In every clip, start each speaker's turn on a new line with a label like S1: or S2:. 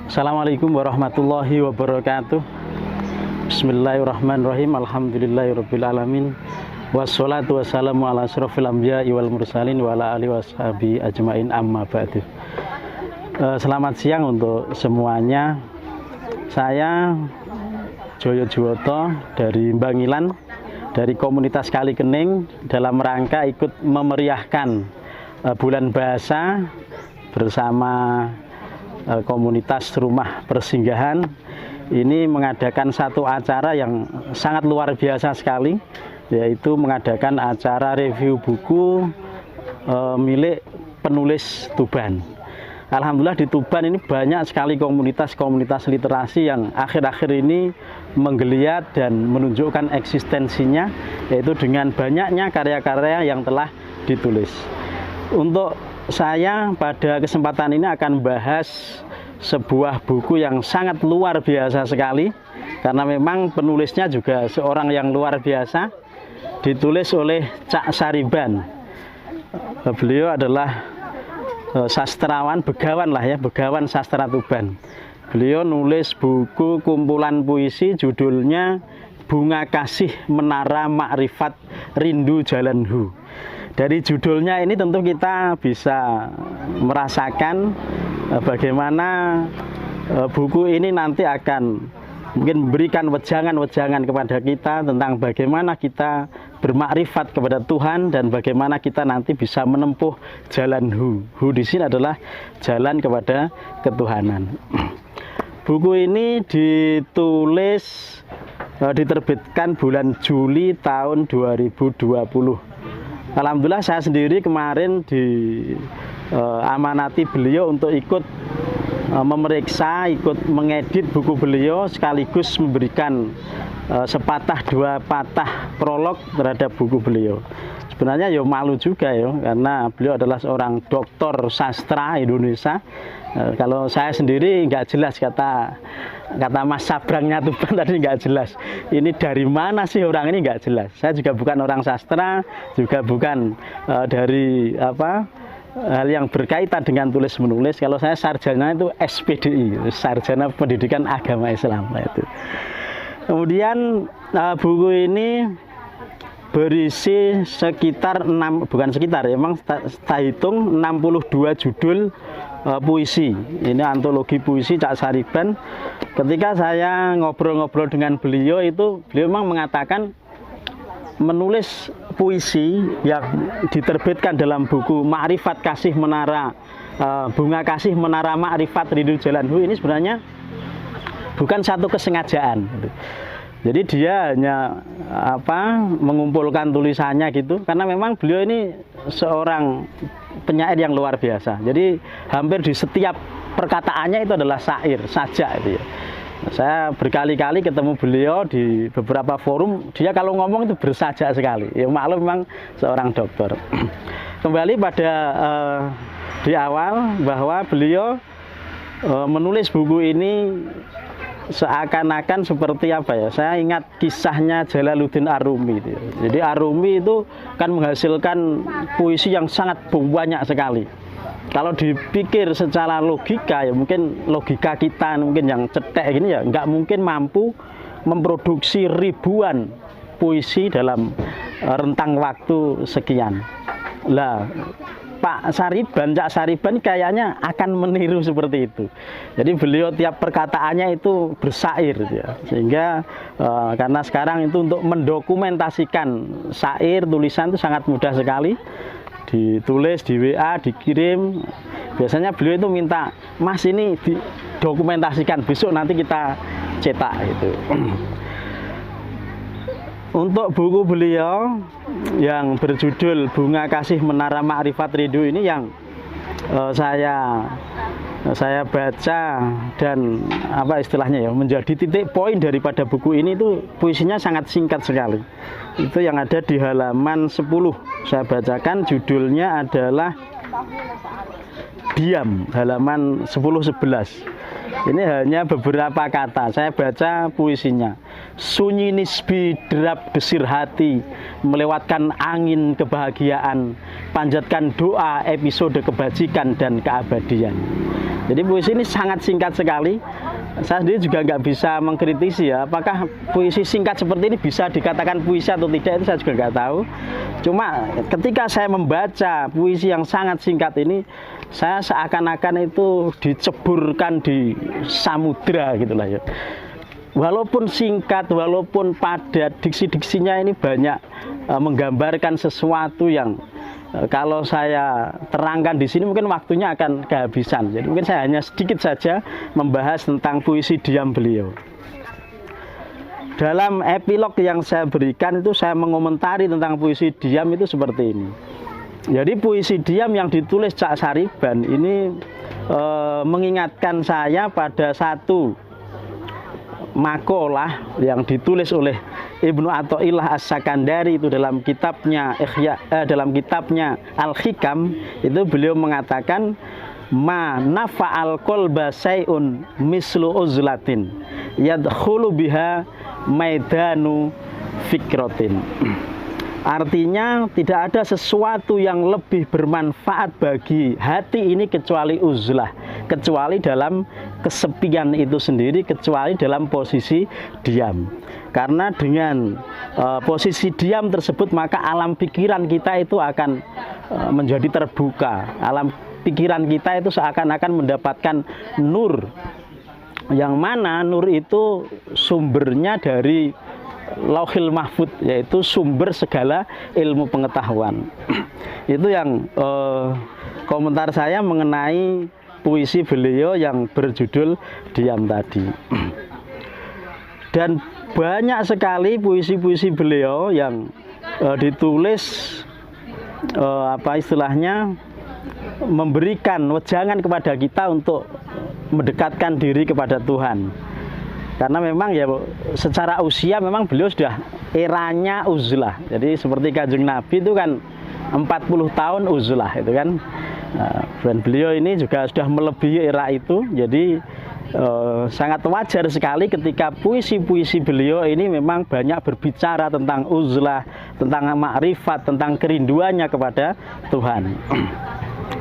S1: Assalamualaikum warahmatullahi wabarakatuh. Bismillahirrahmanirrahim. Alhamdulillahirabbil alamin. Wassalatu wassalamu ala asyrofil anbiya'i wal mursalin wa ala alihi washabihi ajmain, amma ba'du. Selamat siang untuk semuanya. Saya Joyo Juwoto dari Bangilan, dari komunitas Kalikening, dalam rangka ikut memeriahkan bulan bahasa bersama komunitas rumah persinggahan. Ini mengadakan satu acara yang sangat luar biasa sekali, yaitu mengadakan acara review buku milik penulis Tuban. Alhamdulillah di Tuban ini banyak sekali komunitas-komunitas literasi yang akhir-akhir ini menggeliat dan menunjukkan eksistensinya, yaitu dengan banyaknya karya-karya yang telah ditulis. Untuk saya pada kesempatan ini akan bahas sebuah buku yang sangat luar biasa sekali, karena memang penulisnya juga seorang yang luar biasa. Ditulis oleh Cak Sariban. Beliau adalah sastrawan, begawan lah ya, begawan sastra Tuban. Beliau nulis buku kumpulan puisi judulnya Bunga Kasih Menara Makrifat Rindu Jalan Hu. Dari judulnya ini tentu kita bisa merasakan bagaimana buku ini nanti akan mungkin memberikan wejangan-wejangan kepada kita tentang bagaimana kita bermakrifat kepada Tuhan dan bagaimana kita nanti bisa menempuh jalan Hu. Hu di sini adalah jalan kepada ketuhanan. Buku ini diterbitkan bulan Juli tahun 2020. Alhamdulillah saya sendiri kemarin amanati beliau untuk ikut memeriksa, ikut mengedit buku beliau, sekaligus memberikan sepatah dua patah prolog terhadap buku beliau. Sebenarnya ya malu juga ya, karena beliau adalah seorang doktor sastra Indonesia. Kalau saya sendiri nggak jelas kata Mas Sabrangnya Tuban tadi nggak jelas. Ini dari mana sih orang ini nggak jelas. Saya juga bukan orang sastra, juga bukan dari hal yang berkaitan dengan tulis menulis. Kalau saya sarjana itu SPDI, Sarjana Pendidikan Agama Islam itu. Kemudian buku ini berisi sekitar memang tak hitung 62 judul puisi. Ini antologi puisi Cak Sariban. Ketika saya ngobrol-ngobrol dengan beliau itu, beliau memang mengatakan menulis puisi yang diterbitkan dalam buku Makrifat Kasih Menara Bunga Kasih Menara Makrifat Rindu Jalan Hu ini sebenarnya bukan satu kesengajaan. Jadi dia hanya mengumpulkan tulisannya gitu, karena memang beliau ini seorang penyair yang luar biasa. Jadi hampir di setiap perkataannya itu adalah syair saja itu ya. Saya berkali-kali ketemu beliau di beberapa forum, dia kalau ngomong itu bersajak sekali. Ya maklum memang seorang dokter. Kembali pada di awal bahwa beliau menulis buku ini seakan-akan seperti saya ingat kisahnya Jalaluddin Ar-Rumi itu. Jadi Ar-Rumi itu kan menghasilkan puisi yang sangat banyak sekali. Kalau dipikir secara logika ya mungkin logika kita mungkin yang cetek gini ya nggak mungkin mampu memproduksi ribuan puisi dalam rentang waktu sekian. Lah Pak Sariban, Cak Sariban kayaknya akan meniru seperti itu. Jadi beliau tiap perkataannya itu bersair ya. Sehingga karena sekarang itu untuk mendokumentasikan syair, tulisan itu sangat mudah sekali. Ditulis di WA, dikirim. Biasanya beliau itu minta, "Mas ini didokumentasikan, besok nanti kita cetak." Gitu. Untuk buku beliau yang berjudul Bunga Kasih Menara Makrifat Rindu ini yang saya baca dan istilahnya ya menjadi titik poin daripada buku ini itu puisinya sangat singkat sekali. Itu yang ada di halaman 10. Saya bacakan, judulnya adalah Diam, halaman 10-11. Ini hanya beberapa kata, saya baca puisinya. sunyi nisbi derap desir hati, melewatkan angin kebahagiaan, panjatkan doa episode kebajikan dan keabadian. Jadi puisi ini sangat singkat sekali. Saya sendiri juga nggak bisa mengkritisi ya, apakah puisi singkat seperti ini bisa dikatakan puisi atau tidak, itu saya juga nggak tahu. Cuma ketika saya membaca puisi yang sangat singkat ini, saya seakan-akan itu diceburkan di samudra gitulah ya. Walaupun singkat, walaupun padat, diksi-diksinya ini banyak menggambarkan sesuatu yang kalau saya terangkan di sini mungkin waktunya akan kehabisan. Jadi mungkin saya hanya sedikit saja membahas tentang puisi diam beliau. Dalam epilog yang saya berikan itu saya mengomentari tentang puisi diam itu seperti ini. Jadi puisi diam yang ditulis Cak Sariban ini mengingatkan saya pada satu makalah yang ditulis oleh Ibnu Athaillah As-Sakandari itu dalam kitabnya dalam kitabnya Al-Hikam. Itu beliau mengatakan ma nafa'al qalba sayun mislu uzlatin yadkhulu biha maidanu fikratin. Artinya tidak ada sesuatu yang lebih bermanfaat bagi hati ini kecuali uzlah, kecuali dalam kesepian itu sendiri, kecuali dalam posisi diam. Karena dengan posisi diam tersebut maka alam pikiran kita itu akan menjadi terbuka. Alam pikiran kita itu seakan-akan mendapatkan nur, yang mana nur itu sumbernya dari Lauhil Mahfud, yaitu sumber segala ilmu pengetahuan. Itu yang komentar saya mengenai puisi beliau yang berjudul Diam tadi. Dan banyak sekali puisi-puisi beliau yang ditulis istilahnya memberikan wejangan kepada kita untuk mendekatkan diri kepada Tuhan. Karena memang ya secara usia memang beliau sudah eranya uzlah. Jadi seperti Kanjeng Nabi itu kan 40 tahun uzlah itu kan. Dan beliau ini juga sudah melebihi era itu. Jadi sangat wajar sekali ketika puisi-puisi beliau ini memang banyak berbicara tentang uzlah, tentang makrifat, tentang kerinduannya kepada Tuhan.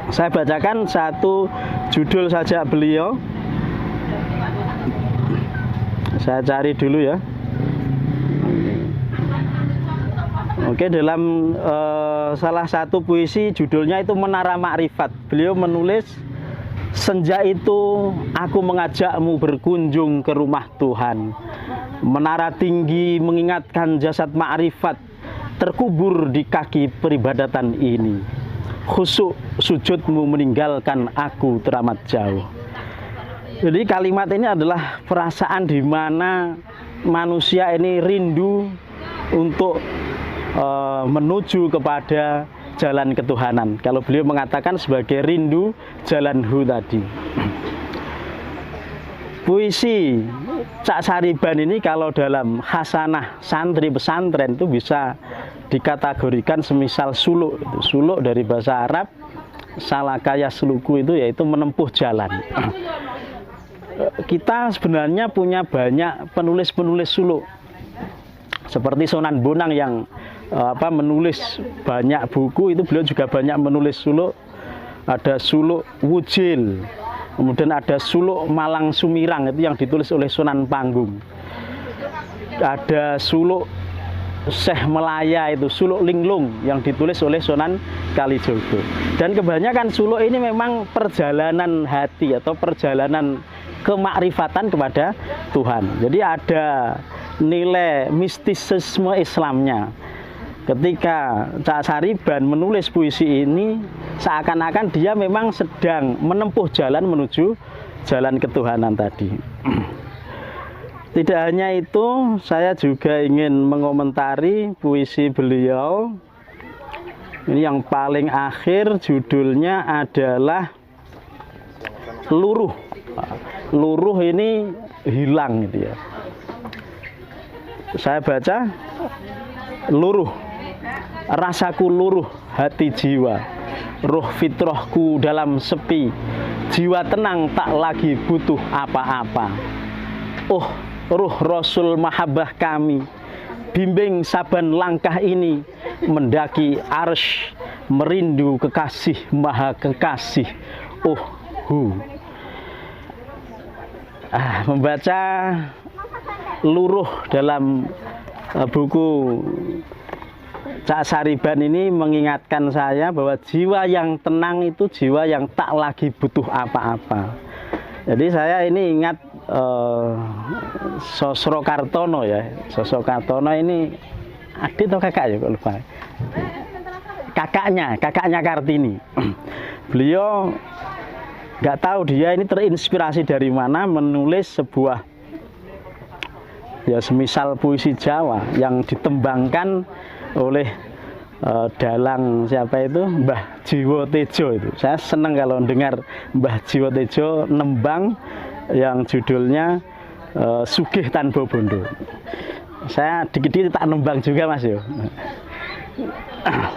S1: Saya bacakan satu judul saja beliau. Saya cari dulu ya. Oke, dalam salah satu puisi judulnya itu Menara Makrifat. Beliau menulis, senja itu aku mengajakmu berkunjung ke rumah Tuhan. Menara tinggi mengingatkan jasad makrifat terkubur di kaki peribadatan ini. Khusyuk sujudmu meninggalkan aku teramat jauh. Jadi kalimat ini adalah perasaan di mana manusia ini rindu untuk menuju kepada jalan ketuhanan. Kalau beliau mengatakan sebagai rindu jalan hu tadi. Puisi Cak Sariban ini kalau dalam khasanah santri pesantren itu bisa dikategorikan semisal suluk. Suluk dari bahasa Arab, salakaya seluku itu yaitu menempuh jalan. Kita sebenarnya punya banyak penulis-penulis suluk seperti Sunan Bonang yang menulis banyak buku, itu beliau juga banyak menulis suluk. Ada suluk Wujil, kemudian ada suluk Malang Sumirang itu yang ditulis oleh Sunan Panggung. Ada suluk Syekh Melaya itu suluk Linglung yang ditulis oleh Sunan Kalijogo. Dan kebanyakan suluk ini memang perjalanan hati atau perjalanan kemakrifatan kepada Tuhan. Jadi ada nilai mistisisme Islamnya. Ketika Cak Sariban menulis puisi ini, seakan-akan dia memang sedang menempuh jalan menuju jalan ketuhanan tadi. Tidak hanya itu, saya juga ingin mengomentari puisi beliau. Ini yang paling akhir, judulnya adalah Luruh. Luruh ini hilang gitu ya. Saya baca, luruh, rasaku luruh hati jiwa, ruh fitrahku dalam sepi, jiwa tenang tak lagi butuh apa-apa. Oh, ruh Rasul mahabbah kami, bimbing saban langkah ini, mendaki arsy, merindu kekasih maha kekasih. Membaca luruh dalam buku Cak Sariban ini mengingatkan saya bahwa jiwa yang tenang itu jiwa yang tak lagi butuh apa-apa. Jadi saya ini ingat Sosro Kartono ya. Sosro Kartono ini adik atau kakak ya, kok lupa. Kakaknya Kartini. Beliau nggak tahu dia ini terinspirasi dari mana menulis sebuah ya semisal puisi Jawa yang ditembangkan oleh dalang siapa itu, Mbah Jiwo Tejo itu. Saya senang kalau dengar Mbah Jiwo Tejo nembang yang judulnya Sugih Tanpa Bondo. Saya dikit-dikit tak nembang juga Mas yo.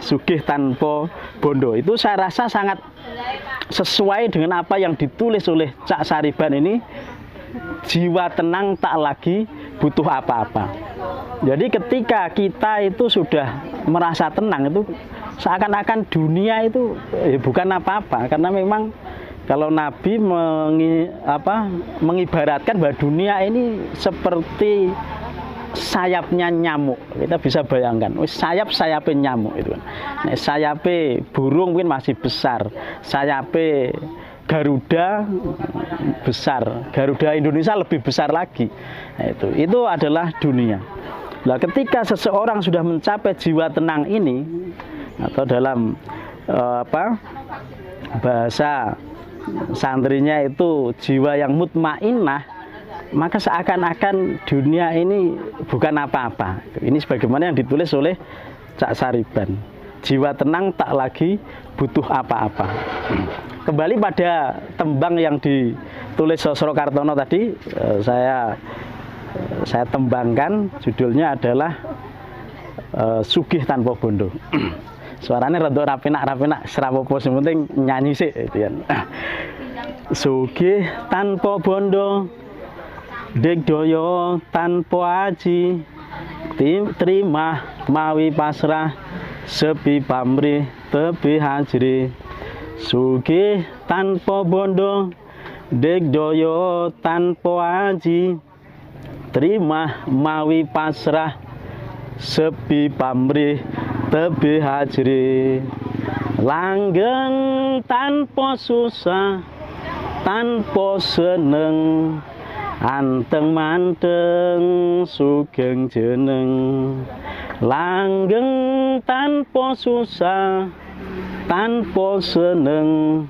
S1: Sugih Tanpa Bondo itu saya rasa sangat sesuai dengan apa yang ditulis oleh Cak Sariban ini. Jiwa tenang tak lagi butuh apa-apa. Jadi ketika kita itu sudah merasa tenang itu seakan-akan dunia itu bukan apa-apa, karena memang kalau Nabi mengibaratkan bahwa dunia ini seperti sayapnya nyamuk. Kita bisa bayangkan, sayapnya nyamuk itu. Nah, sayapnya burung mungkin masih besar, sayapnya Garuda besar, Garuda Indonesia lebih besar lagi. Nah, itu adalah dunia. Nah, ketika seseorang sudah mencapai jiwa tenang ini, atau dalam bahasa santrinya itu jiwa yang mutmainnah, maka seakan-akan dunia ini bukan apa-apa. Ini sebagaimana yang ditulis oleh Cak Sariban. Jiwa tenang tak lagi butuh apa-apa. Kembali pada tembang yang ditulis Sosro Kartono tadi, saya tembangkan, judulnya adalah Sugih Tanpa Bondo. Suaranya rada rapenak serapopo, sementing nyanyi sih itu ya. Sugih tanpa bondo, digdoyo tanpa aji, terima mawi pasrah, sepi pamrih tebi hajri. Sugih tanpa bondo, digdoyo tanpa aji, terima mawi pasrah, sepi pamrih tebi hajri. Langgeng tanpa susah, tanpa seneng, anteng manteng sugeng jeneng. Langgeng tanpa susah, tanpa seneng,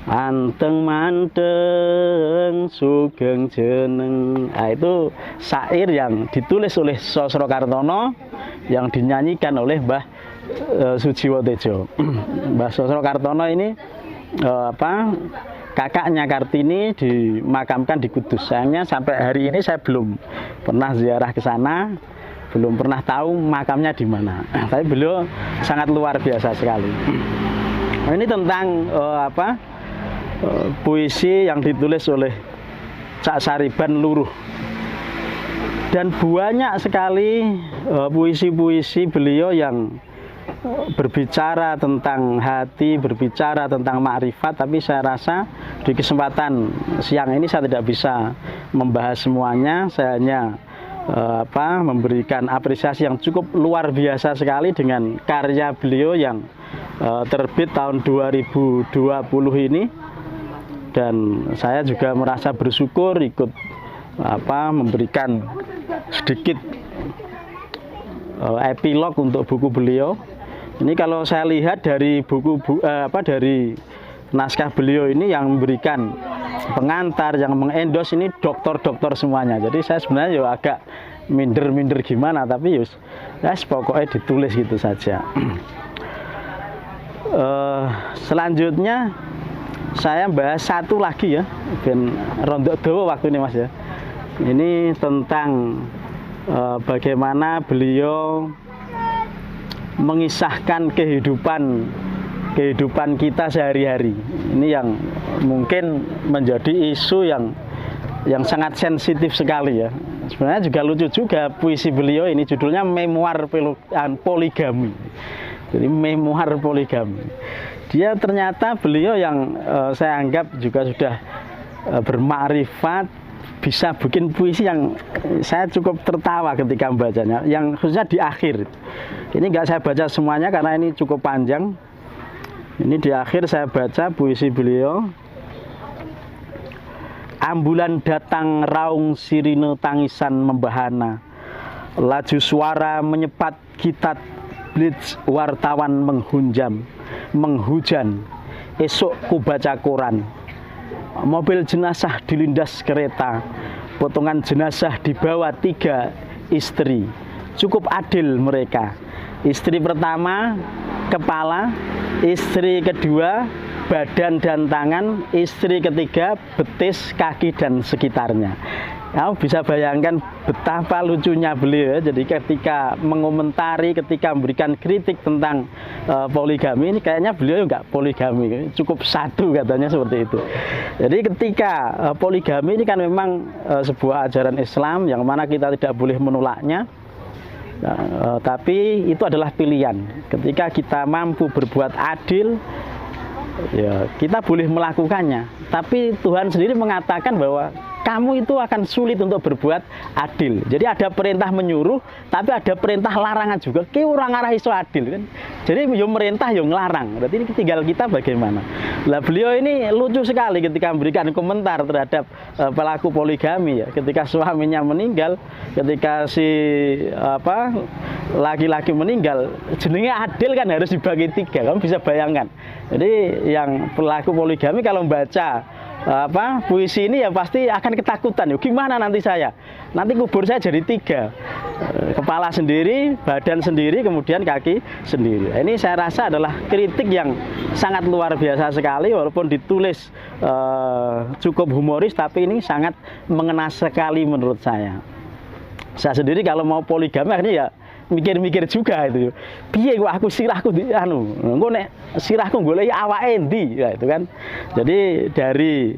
S1: anteng manteng sugeng jeneng. Nah, itu syair yang ditulis oleh Sosro Kartono yang dinyanyikan oleh Mbah Sujiwo Tejo. Mbah Sosro Kartono ini kakaknya Kartini dimakamkan di Kudus. Sayangnya sampai hari ini saya belum pernah ziarah ke sana, belum pernah tahu makamnya di mana. Tapi beliau sangat luar biasa sekali. Nah, ini tentang puisi yang ditulis oleh Cak Sariban luruh. Dan banyak sekali puisi-puisi beliau yang berbicara tentang hati, berbicara tentang makrifat. Tapi saya rasa di kesempatan siang ini saya tidak bisa membahas semuanya. Saya hanya memberikan apresiasi yang cukup luar biasa sekali dengan karya beliau yang terbit tahun 2020 ini. Dan saya juga merasa bersyukur ikut memberikan sedikit epilog untuk buku beliau. Ini kalau saya lihat dari dari naskah beliau ini yang memberikan pengantar, yang mengendos ini dokter-dokter semuanya. Jadi saya sebenarnya agak minder gimana, tapi pokoknya ditulis gitu saja. Selanjutnya saya bahas satu lagi ya, ben rondok dawa waktu ini Mas ya. Ini tentang bagaimana beliau mengisahkan kehidupan kita sehari-hari. Ini yang mungkin menjadi isu yang yang sangat sensitif sekali ya. Sebenarnya juga lucu juga puisi beliau ini, judulnya Memoir Poligami. Jadi memoir poligami. Dia ternyata beliau yang saya anggap juga sudah bermakrifat, bisa bikin puisi yang saya cukup tertawa ketika membacanya, yang khususnya di akhir. Ini nggak saya baca semuanya karena ini cukup panjang. Ini di akhir saya baca puisi beliau. Ambulan datang raung sirine tangisan membahana, laju suara menyepat gitat blitz wartawan menghujan, esok ku baca koran, mobil jenazah dilindas kereta, potongan jenazah dibawa 3 istri, cukup adil mereka, istri pertama kepala, istri kedua badan dan tangan, istri ketiga betis, kaki dan sekitarnya. Kamu bisa bayangkan betapa lucunya beliau. Jadi ketika mengomentari, ketika memberikan kritik tentang poligami, ini kayaknya beliau nggak poligami, cukup 1 katanya seperti itu. Jadi ketika poligami ini kan memang sebuah ajaran Islam yang mana kita tidak boleh menolaknya. Tapi itu adalah pilihan. Ketika kita mampu berbuat adil, ya kita boleh melakukannya. Tapi Tuhan sendiri mengatakan bahwa kamu itu akan sulit untuk berbuat adil. Jadi ada perintah menyuruh, tapi ada perintah larangan juga. Ki orang arah iso adil kan. Jadi yo merintah yo ngelarang. Berarti ini tinggal kita bagaimana. Lah beliau ini lucu sekali ketika memberikan komentar terhadap pelaku poligami ya. Ketika suaminya meninggal, ketika si laki-laki meninggal, jenenge adil kan harus dibagi 3. Kamu bisa bayangkan. Jadi yang pelaku poligami kalau membaca puisi ini ya pasti akan ketakutan. Gimana nanti saya? Nanti kubur saya jadi 3. Kepala sendiri, badan sendiri, kemudian kaki sendiri. Ini saya rasa adalah kritik yang sangat luar biasa sekali, walaupun ditulis cukup humoris, tapi ini sangat mengena sekali menurut saya. Saya sendiri kalau mau poligami akhirnya ya mikir-mikir juga itu. Piye kok aku sirahku engko nek sirahku goleki awake endi ya itu kan. Jadi dari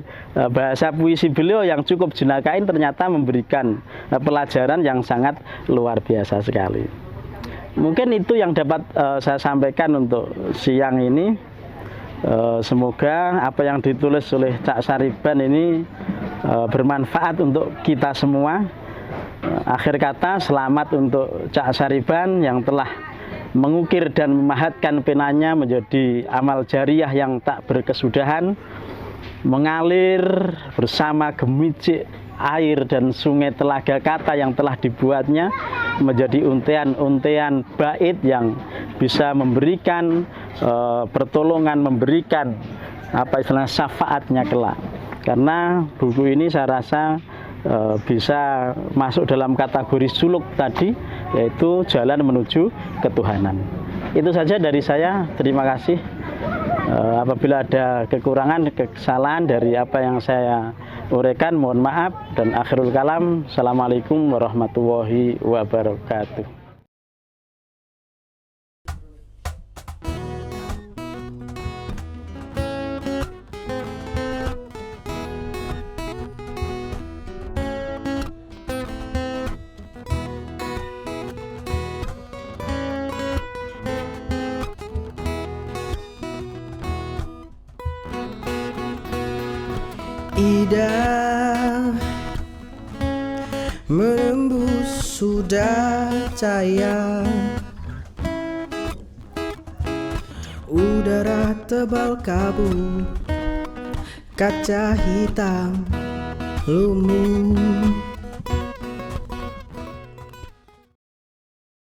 S1: bahasa puisi beliau yang cukup jenakain ternyata memberikan pelajaran yang sangat luar biasa sekali. Mungkin itu yang dapat saya sampaikan untuk siang ini. Semoga apa yang ditulis oleh Cak Sariban ini bermanfaat untuk kita semua. Akhir kata, selamat untuk Cak Sariban yang telah mengukir dan memahatkan penanya menjadi amal jariah yang tak berkesudahan, mengalir bersama gemicik air dan sungai telaga kata yang telah dibuatnya menjadi untean-untean bait yang bisa memberikan pertolongan, memberikan syafaatnya kelak. Karena buku ini saya rasa bisa masuk dalam kategori suluk tadi, yaitu jalan menuju ketuhanan. Itu saja dari saya. Terima kasih. Apabila ada kekurangan, kesalahan dari apa yang saya uraikan, mohon maaf. Dan akhirul kalam, assalamualaikum warahmatullahi wabarakatuh.
S2: Ida menembus sudah cahaya, udara tebal kabut, kaca hitam lumut.